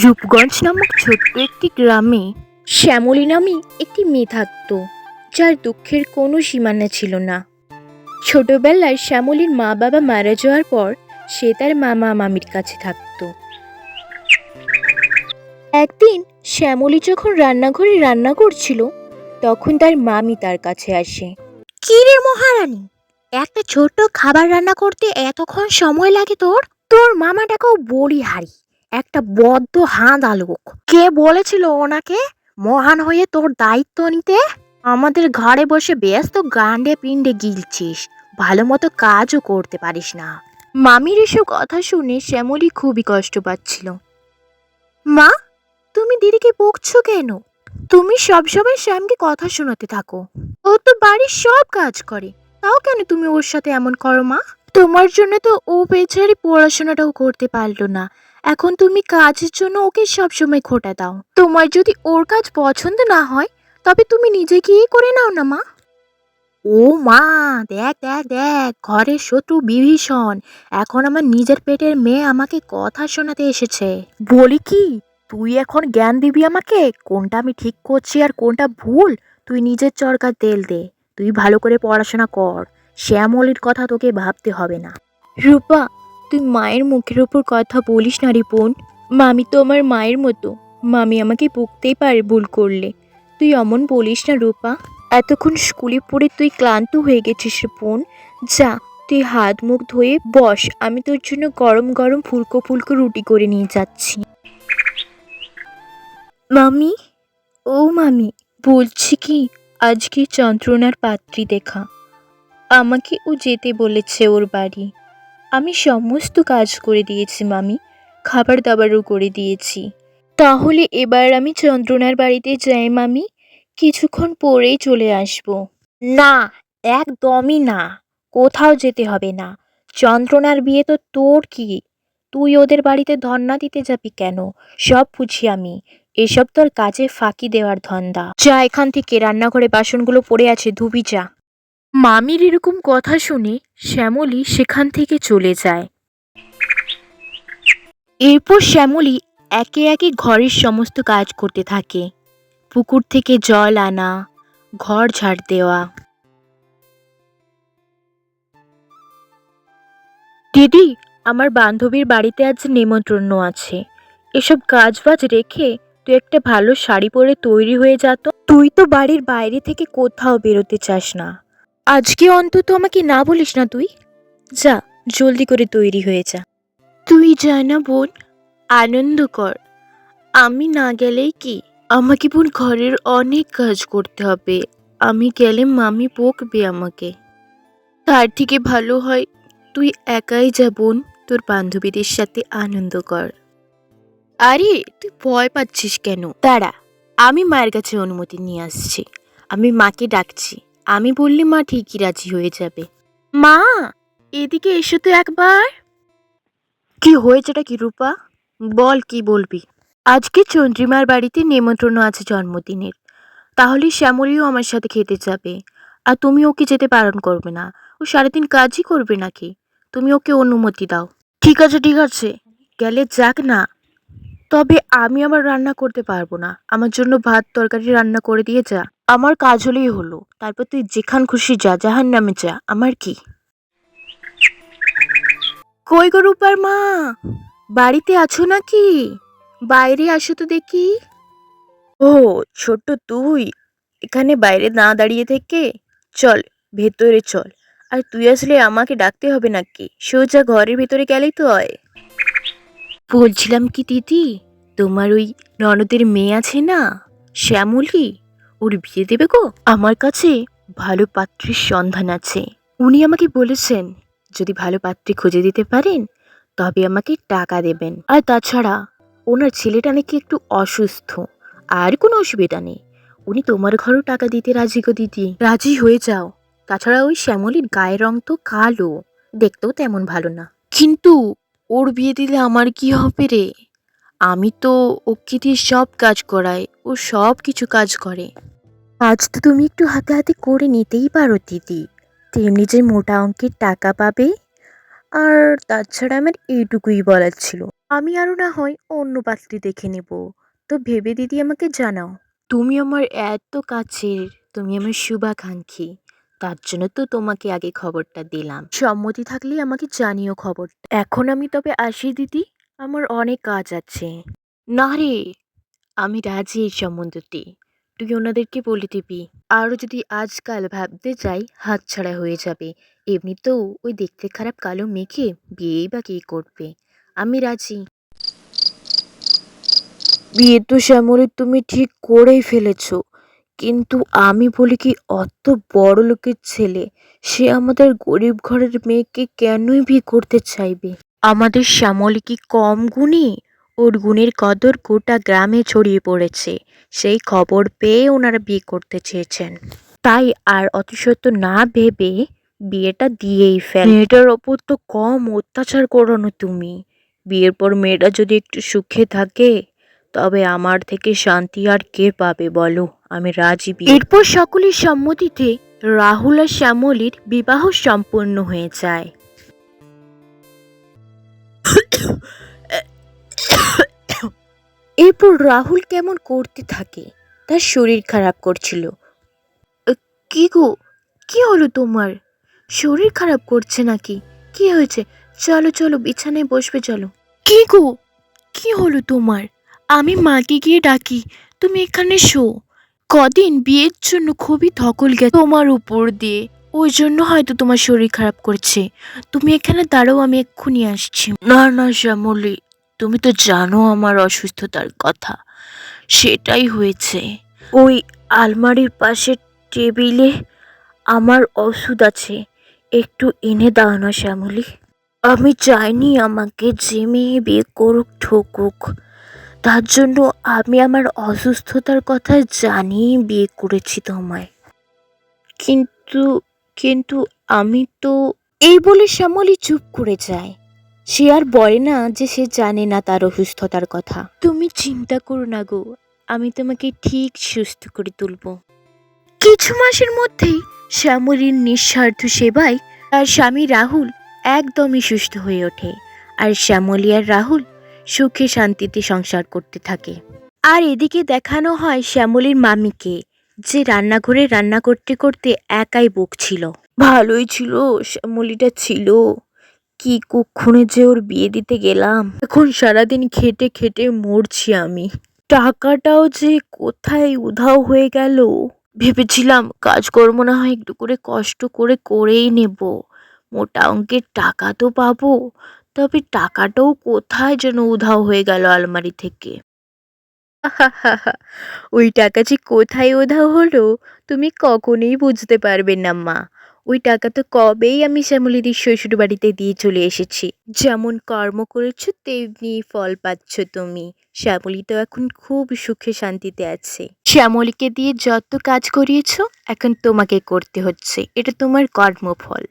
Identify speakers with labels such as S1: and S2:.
S1: রূপগঞ্জ নামক ছোট্ট একটি গ্রামে শ্যামলী নামে একটি মেয়ে থাকত, যার দুঃখের কোনো সীমানা ছিল না। ছোটবেলায় শ্যামলীর মা বাবা মারা যাওয়ার পর সে তার মামা মামির কাছে থাকত। একদিন শ্যামলী যখন রান্নাঘরে রান্না করছিল, তখন তার মামি তার কাছে আসে। কি রে মহারানী, একটা ছোট্ট খাবার রান্না করতে এতক্ষণ সময় লাগে তোর? তোর মামাটাকেও বলি হারি, একটা বদ্ধ হাঁদা লোক। কে বলেছিল ওনাকে মহান হয়ে তোর দায়িত্ব নিতে? আমাদের ঘরে বসে ব্যস্ত গান্ডে পিণ্ডে গিলছিস, ভালো মতো কাজও করতে পারিস না। মামির এসব কথা শুনে শ্যামলী খুবই কষ্ট পাচ্ছিল। মা, তুমি দিদিকে বকছো কেন? তুমি সবসময় শ্যামকে কথা শোনাতে থাকো। ও তো বাড়ির সব কাজ করে, তাও কেন তুমি ওর সাথে এমন করো মা? তোমার জন্য তো ও বেচারি পড়াশোনাটাও করতে পারলো না, এখন তুমি কাজের জন্য ওকে সবসময় খোটা দাও। তোমার যদি ওর কাজ পছন্দ না হয়, তবে তুমি নিজে গিয়ে করে নাও না মা। ও মা, দেখ দেখ দেখ, ঘরের শত্রু বিভীষণ এখন আমার নিজের পেটের মেয়ে আমাকে কথা শোনাতে এসেছে। বলি কি, তুই এখন জ্ঞান দিবি আমাকে কোনটা আমি ঠিক করছি আর কোনটা ভুল? তুই নিজের চরকার তেল দে, তুই ভালো করে পড়াশোনা কর, শ্যামলীর কথা তোকে ভাবতে হবে না। রূপা, তুই মায়ের মুখের ওপর কথা বলিস না রে বোন। মামি তো আমার মায়ের মতো, মামি আমাকে বকতেই পারে ভুল করলে। তুই অমন বলিস না রূপা। এতক্ষণ স্কুলে পড়ে তুই ক্লান্ত হয়ে গেছিস রে বোন। যা, তুই হাত মুখ ধুয়ে বস, আমি তোর জন্য গরম গরম ফুলকো ফুলকো রুটি করে নিয়ে যাচ্ছি। মামি, ও মামি, বলছি কি, আজকে যন্ত্রণার পাত্রী দেখা। আমাকে ও যেতে বলেছে ওর বাড়ি। আমি সমস্ত কাজ করে দিয়েছি মামি, খাবার দাবারও করে দিয়েছি। তাহলে এবার আমি যন্ত্রণার বাড়িতে যাই মামি, কিছুক্ষণ পরেই চলে আসব। না, একদমই না, কোথাও যেতে হবে না। যন্ত্রণার বিয়ে তো তোর কি? তুই ওদের বাড়িতে ধর্ণা দিতে যাবি কেন? সব বুঝি আমি, এসব তোর কাজে ফাঁকি দেওয়ার ধান্দা। যা এখান থেকে, রান্নাঘরে বাসনগুলো পড়ে আছে, ধুবি যা। মামির এরকম কথা শুনে শ্যামলী সেখান থেকে চলে যায়। এরপর শ্যামলী একে একে ঘরের সমস্ত কাজ করতে থাকে। পুকুর থেকে জল আনা, ঘর ঝাড় দেওয়া। দিদি, আমার বান্ধবীর বাড়িতে আজ নেমন্ত্রণ আছে, এসব কাজ বাজ রেখে তুই একটা ভালো শাড়ি পরে তৈরি হয়ে যা তো। তুই তো বাড়ির বাইরে থেকে কোথাও বেরোতে চাস না, আজকে অন্তত আমাকে না বলিস না তুই। যা, জলদি করে তৈরি হয়ে যা। তুই যা না বোন, আনন্দ কর। আমি না গেলেই কি? আমাকে বোন ঘরের অনেক কাজ করতে হবে, আমি গেলে মামি বকবে আমাকে। তার থেকে ভালো হয় তুই একাই যা বোন, তোর বান্ধবীদের সাথে আনন্দ কর। আরে তুই ভয় পাচ্ছিস কেন? দাঁড়া, আমি মায়ের কাছে অনুমতি নিয়ে আসছি। আমি মাকে ডাকছি, আমি বললে মা ঠিকই রাজি হয়ে যাবে। মা, এদিকে এসো তো একবার। কি হয়েছেটা কি রূপা? বল, কি বলবি? আজকে চন্দ্রিমার বাড়িতে নেমন্ত্রণ আছে জন্মদিনের, তাহলে শ্যামলীও আমার সাথে খেতে যাবে। আর তুমি ওকে যেতে বারণ করবে না, ও সারাদিন কাজই করবে নাকি? তুমি ওকে অনুমতি দাও। ঠিক আছে ঠিক আছে, গেলে যাক না। তবে আমি আবার রান্না করতে পারবো না, আমার জন্য ভাত তরকারি রান্না করে দিয়ে যা। আমার কাজ হলেই হলো, তারপর তুই যেখান খুশি যা, জাহান্নামে যা, আমার কি। কই গো রূপার মা, বাড়িতে আছো নাকি? বাইরে আসো তো দেখি। ও ছোট্ট তুই, এখানে বাইরে না দাঁড়িয়ে থেকে চল, ভেতরে চল। আর তুই আসলে আমাকে ডাকতে হবে নাকি, সোজা ঘরের ভেতরে গেলেই তো হয়। বলছিলাম কি দিদি, তোমার ওই ননদের মেয়ে আছে না, শ্যামলী, ওর বিয়ে দেবে গো। আমার কাছে ভালো পাত্রীর সন্ধান আছে, উনি আমাকে বলেছেন যদি ভালো পাত্রী খুঁজে দিতে পারেন তবে আমাকে টাকা দেবেন। আর তাছাড়া ওনার ছেলেটা নাকি একটু অসুস্থ, আর কোনো অসুবিধা নেই, উনি তোমার ঘরেও টাকা দিতে রাজি গো দিদি, রাজি হয়ে যাও। তাছাড়া ওই শ্যামলীর গায়ের রং তো কালো, দেখতেও তেমন ভালো না। কিন্তু ওর বিয়ে দিলে আমার কি হবে রে? আমি তো ওকে দিয়ে সব কাজ করাই, ও সব কিছু কাজ করে। আজ তো তুমি একটু হাতে হাতে করে নিতেই পারো দিদি, তেমনি যে মোটা অঙ্কের টাকা পাবে। আর তাছাড়া আমার এইটুকুই বলার ছিল। আমি আরো না হয় অন্য পাত্রী দেখে নেব। তো ভেবে দিদি আমাকে জানাও। তুমি আমার এত কাছের, তুমি আমার শুভাকাঙ্ক্ষী, তার জন্য তো তোমাকে আগে খবরটা দিলাম। সম্মতি থাকলে আমাকে জানিও খবরটা। এখন আমি তবে আসি দিদি, আমার অনেক কাজ আছে। না রে, আমি রাজি এই সম্বন্ধটি, তুই ওনাদেরকে বলে দিবি। আরও যদি আজকাল ভাবতে যাই হাতছাড়া হয়ে যাবে। এমনিতেও ওই দেখতে খারাপ কালো মেয়েকে বিয়েই বা কে করবে। আমি রাজি। বিয়ে তো শ্যামলী তুমি ঠিক করেই ফেলেছ, কিন্তু আমি বলি কি, অত বড় লোকের ছেলে, সে আমাদের গরিব ঘরের মেয়েকে কেনই বিয়ে করতে চাইবে? আমাদের শ্যামলী কি কম গুণী? ওর গুণের কদর গোটা গ্রামে ছড়িয়ে পড়েছে। সেই খবর পেয়ে ওনারা বিয়ে করতে চেয়েছেন। তাই আর অতিশত না ভেবে বিয়েটা দিয়েই ফেল। মেয়েটার ওপর তো কম অত্যাচার করোনো তুমি। বিয়ের পর মেয়েটা যদি একটু সুখে থাকে, তবে আমার থেকে শান্তি আর কে পাবে বলো? আমি রাজি বিয়ে। এরপর সকলের সম্মতিতে রাহুল আর শ্যামলীর বিবাহ সম্পন্ন হয়ে যায়। এরপর রাহুল কেমন করতে থাকে, তার শরীর খারাপ করছিল। কি গো, কি হলো তোমার? শরীর খারাপ করছে নাকি? কি হয়েছে? চলো চলো, বিছানায় বসবে চলো। কি গো, কি হলো তোমার? আমি মাকে গিয়ে ডাকি, তুমি এখানে শো। কদিন বিয়ের জন্য খুবই ধকল গেছে তোমার উপর দিয়ে, ওই জন্য হয়তো তোমার শরীর খারাপ করছে। তুমি এখানে দাঁড়াও, আমি এক্ষুনি আসছি। না না শ্যামলী, তুমি তো জানো আমার অসুস্থতার কথা। সেটাই হয়েছে। ওই আলমারির পাশের টেবিলে আমার ওষুধ আছে, একটু এনে দাও না শ্যামলী। আমি চাইনি আমাকে যে মেয়ে বিয়ে করুক ঠকুক, তার জন্য আমি আমার অসুস্থতার কথা জানিয়ে বিয়ে করেছি তোমায়। কিন্তু কিন্তু আমি তো, এই বলে শ্যামলী চুপ করে যায়। সে আর বলে না যে সে জানে না তার অসুস্থতার কথা। তুমি চিন্তা করো না গো, আমি তোমাকে ঠিক সুস্থ করে তুলব। কিছু মাসের মধ্যেই শ্যামলীর নিঃস্বার্থ সেবায় তার স্বামী রাহুল একদমই সুস্থ হয়ে ওঠে, আর শ্যামলী আর রাহুল সুখে শান্তিতে সংসার করতে থাকে। আর এদিকে দেখানো হয় শ্যামলীর মামিকে, যে রান্নাঘরে রান্না করতে করতে একাই বকছিল। ভালোই ছিল শ্যামলীটা ছিল, কি কুক্ষণে যে ওর বিয়ে দিতে গেলাম। এখন সারাদিন খেটে খেটে মরছি আমি। টাকাটাও যে কোথায় উধাও হয়ে গেল। ভেবেছিলাম কাজকর্ম না হয় একটু করে কষ্ট করে করেই নেব, মোটা অঙ্কের টাকা তো পাবো, তবে টাকাটাও কোথায় যেন উধাও হয়ে গেল আলমারি থেকে। ওই টাকা যে কোথায় উধাও হলো তুমি কখনোই বুঝতে পারবে না মা। ওই টাকা তো কবেই আমি শ্যামলীদির শ্বশুর বাড়িতে দিয়ে চলে এসেছি। যেমন কর্ম করেছো তেমনি ফল পাচ্ছ তুমি। শ্যামলী তো এখন খুব সুখে শান্তিতে আছে। শ্যামলীকে দিয়ে যত কাজ করিয়েছো এখন তোমাকে করতে হচ্ছে, এটা তোমার কর্মফল।